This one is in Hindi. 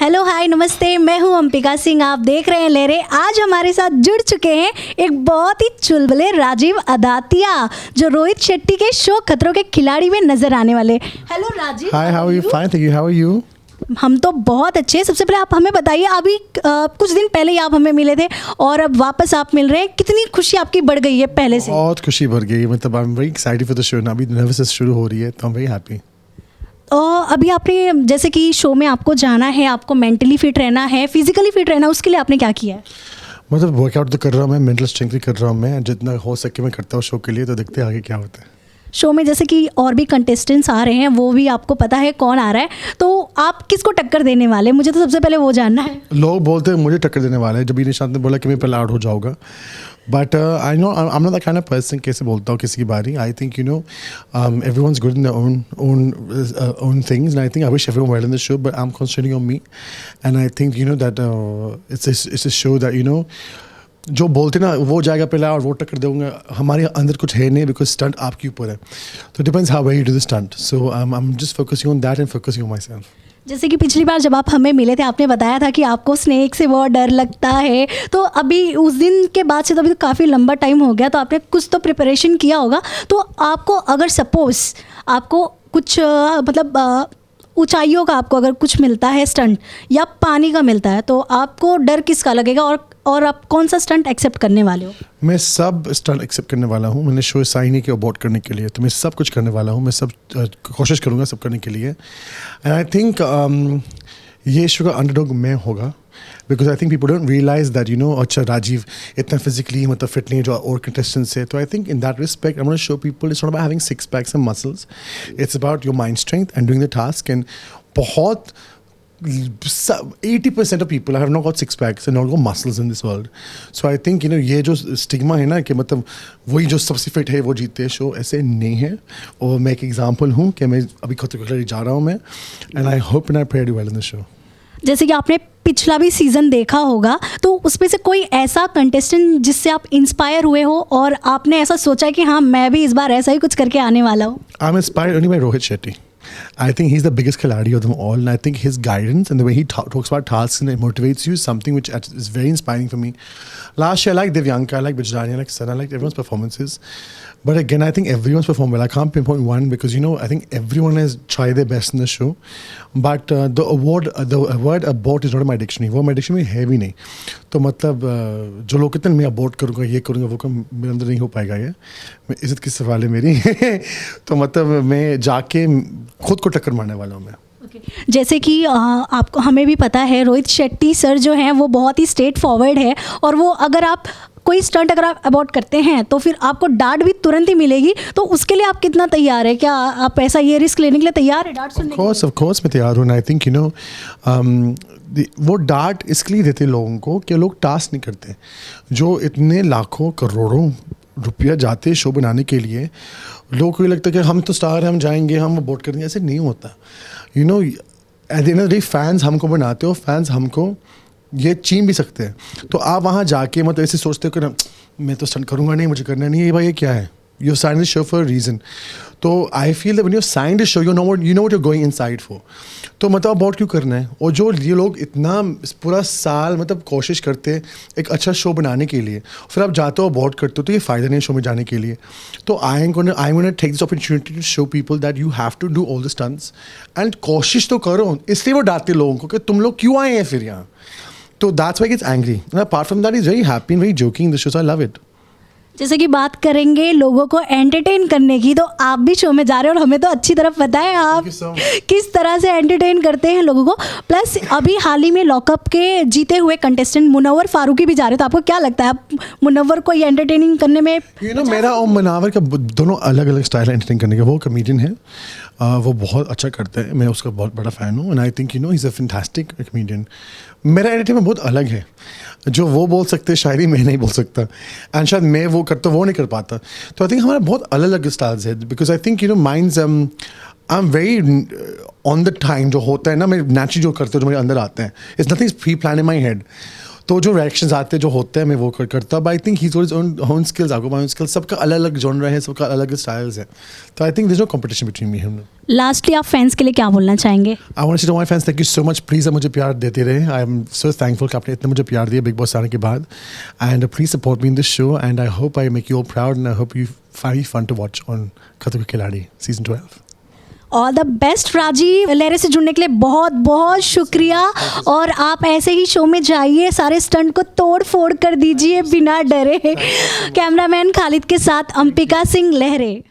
हेलो हाय नमस्ते, मैं हूं अंबिका सिंह, आप देख रहे हैं लहरे। आज हमारे साथ जुड़ चुके हैं एक बहुत ही चुलबुले राजीव अदातिया, जो रोहित शेट्टी के शो खतरों के खिलाड़ी में नजर आने वाले। Hello Rajiv. Hi, how are you? Fine, thank you. How are you? हम तो बहुत अच्छे हैं। सबसे पहले आप हमें बताइए, अभी कुछ दिन पहले ही आप हमें मिले थे और अब वापस आप मिल रहे हैं, कितनी खुशी आपकी बढ़ गई है पहले से? बहुत खुशी बढ़ गई, मतलब I am very excited for the show ना। अभी नर्वसनेस शुरू हो रही है तो आई एम वेरी हैप्पी। और अभी आपने जैसे कि शो में आपको जाना है, आपको मेंटली फिट रहना है, फिजिकली फिट रहना है, उसके लिए आपने क्या किया है? मतलब वर्कआउट तो कर रहा हूँ मैं, मेंटल स्ट्रेंथ भी कर रहा हूँ मैं, जितना हो सके मैं करता हूँ शो के लिए। तो देखते हैं आगे क्या होता है। शो में जैसे कि और भी कंटेस्टेंट्स आ रहे हैं, वो भी आपको पता है कौन आ रहा है, तो आप किसको टक्कर देने वाले? मुझे तो सबसे पहले वो जानना है। लोग बोलते हैं मुझे टक्कर देने वाला है, जब निशांत ने बोला कि मैं पहले आउट हो जाऊँगा, but I know I am not the kind of person कैसे बोलता हूँ किसी की बारी। I think everyone's good in their own things, and I think I wish everyone well in the show, but I'm concentrating on me, and I think that it's a show that जो बोलते ना वो जाएगा पहले और वो टक्कर दूंगा, हमारे अंदर कुछ है नहीं, बिकॉज स्टंट आपके ऊपर है। तो depends how well you do the stunt, so I am just focusing on that and focusing on my self. जैसे कि पिछली बार जब आप हमें मिले थे, आपने बताया था कि आपको स्नेक से बहुत डर लगता है, तो अभी उस दिन के बाद से तो अभी तो काफ़ी लंबा टाइम हो गया, तो आपने कुछ तो प्रिपरेशन किया होगा। तो आपको अगर सपोज आपको कुछ मतलब ऊंचाइयों का आपको अगर कुछ मिलता है स्टंट, या पानी का मिलता है, तो आपको डर किसका लगेगा और आप कौन सा स्टंट एक्सेप्ट करने वाले हो? मैं सब स्टंट एक्सेप्ट करने वाला हूँ। मैंने शो साइन ही किया अबॉर्ट करने के लिए, तो मैं सब कुछ करने वाला हूँ। मैं सब कोशिश करूँगा सब करने के लिए। एंड आई थिंक ये शो का अंडरडॉग मैं होगा, because I think people don't realise that अच्छा राजीव इतना फिजिकली मतलब फिट नहीं है जो और कंटेस्टेंट्स है। तो I think in that respect I want to show people it's not about having six packs and muscles, it's about your mind strength and doing the task. And बहुत 80% of people have not got six packs and not got muscles in this world. So I think ये जो स्टिग्मा है ना कि मतलब वही जो सबसे फिट है वो जीतते हैं शो, ऐसे नहीं है। और मैं एक एग्जांपल हूँ कि मैं अभी खतरों के खिलाड़ी जा रहा हूँ मैं, and I hope and I pray do well in the show. जैसे कि आपने पिछला भी सीज़न देखा होगा, तो उसमें से कोई ऐसा कंटेस्टेंट जिससे आप इंस्पायर हुए हो और आपने ऐसा सोचा कि हाँ मैं भी इस बार ऐसा ही कुछ करके आने वाला हूँ? I am inspired only by Rohit Shetty. I think he's the biggest khiladi of them all, and I think his guidance and the way he talks about tasks and it motivates you is something which is very inspiring for me. Last year I liked Divyanka, I liked Bijrani, I liked Sana, I liked everyone's performances. But again, I think everyone's performed well. I can't pinpoint one because I think everyone has tried their best in the show. But the word abort is not in my dictionary. वो my dictionary में है भी नहीं. तो मतलब जो लोग कहते हैं मैं abort करूँगा, ये करूँगा, वो करूँगा, मेरे अंदर नहीं हो पाएगा ये. मैं इज्जत किस सवाल है मेरी. तो मतलब मैं जाके खुद को टक्कर मारने वाला हूँ मैं. जैसे कि आपको हमें भी पता है रोहित शेट्टी सर जो हैं वो बहुत ही स्ट्रेट फॉरवर्ड है, और वो अगर आप कोई स्टंट अगर आप अबॉर्ट करते हैं तो फिर आपको डांट भी तुरंत ही मिलेगी। तो उसके लिए आप कितना तैयार है? क्या आप ऐसा ये रिस्क लेने के लिए तैयार है डांट सुनने के लिए? ऑफ कोर्स मैं तैयार हूँ। आई थिंक वो डांट इसके लिए देते लोगों को कि लोग टास्क नहीं करते। जो इतने लाखों करोड़ों रुपया जाते शो बनाने के लिए, लोगों को ये लगता है कि हम तो स्टार हैं, हम जाएंगे, हम वोट करेंगे। ऐसे नहीं होता। At the end of the day fans हमको बनाते हो, फैंस हमको ये चीन भी सकते हैं। तो आप वहाँ जाके मतलब ऐसे सोचते हो कि ना मैं तो स्टंट करूँगा नहीं, मुझे करना नहीं है, भाई ये क्या है? You signed this show for a reason. तो I feel that when you signed this show, you know what you're going inside for. तो मतलब अबॉर्ट क्यों करना है? और जो ये लोग इतना पूरा साल मतलब कोशिश करते हैं एक अच्छा शो बनाने के लिए, फिर आप जाते हो अबॉर्ट करते हो, तो ये फ़ायदा नहीं शो में जाने के लिए। तो I'm gonna take this opportunity to show people that you have to do all the stunts and कोशिश तो करो। इसलिए वो डांटते लोगों को कि तुम लोग क्यों आए हैं फिर यहाँ। तो that's why he gets angry. And apart from that, he's very happy and very joking in the show, so I love it. जैसे कि बात करेंगे लोगों को एंटरटेन करने की, तो आप भी शो में जा रहे हो और हमें तो अच्छी तरह पता है आप किस तरह से एंटरटेन करते हैं लोगों को। प्लस अभी हाल ही में लॉकअप के जीते हुए कंटेस्टेंट मुनव्वर फारूकी भी जा रहे हो, तो आपको क्या लगता है आप मुनव्वर को ये एंटरटेनिंग करने में? मेरा और मुनव्वर का दोनों अलग अलग स्टाइल है एंटरटेन करने का। वो कमेडियन है, वो बहुत अच्छा करता है, मैं उसका बहुत बड़ा फ़ैन हूँ, and I think he is a fantastic comedian. मेरा एंटरटेनमेंट बहुत अलग है। जो वो बोल सकते शायरी मैं नहीं बोल सकता, एंड शायद मैं वो करता वो नहीं कर पाता। तो आई थिंक हमारा बहुत अलग अलग स्टाइल्स है, because I think minds I am very on the time. जो होता है ना, मैं नेचुरली जो करते हो जो मेरे अंदर आते हैं, it's nothing pre plan in my head. तो जो रिएक्शंस आते हैं जो होते हैं मैं वो करता हूँ. I think he is own skills. आपको माय स्किल्स सबका अलग अलग जॉनर है, सबका अलग अलग स्टाइल्स है. तो I think there is no competition between me him. Lastly आप फैंस के लिए क्या बोलना चाहेंगे? I want to say my fans thank you so much. Please मुझे प्यार देते रहे. आई एम सो थैंकफुल कि आपने इतना मुझे प्यार दिया बिग बॉस आने के बाद. And please support me in this show and I hope I make you all proud and I hope you find fun to watch on खतरों के खिलाड़ी season 12. All the best Rajiv. लहरे से जुड़ने के लिए बहुत बहुत शुक्रिया. और आप ऐसे ही शो में जाइए, सारे स्टंट को तोड़ फोड़ कर दीजिए बिना डरे. कैमरामैन खालिद के साथ अंपिका सिंह, लहरे.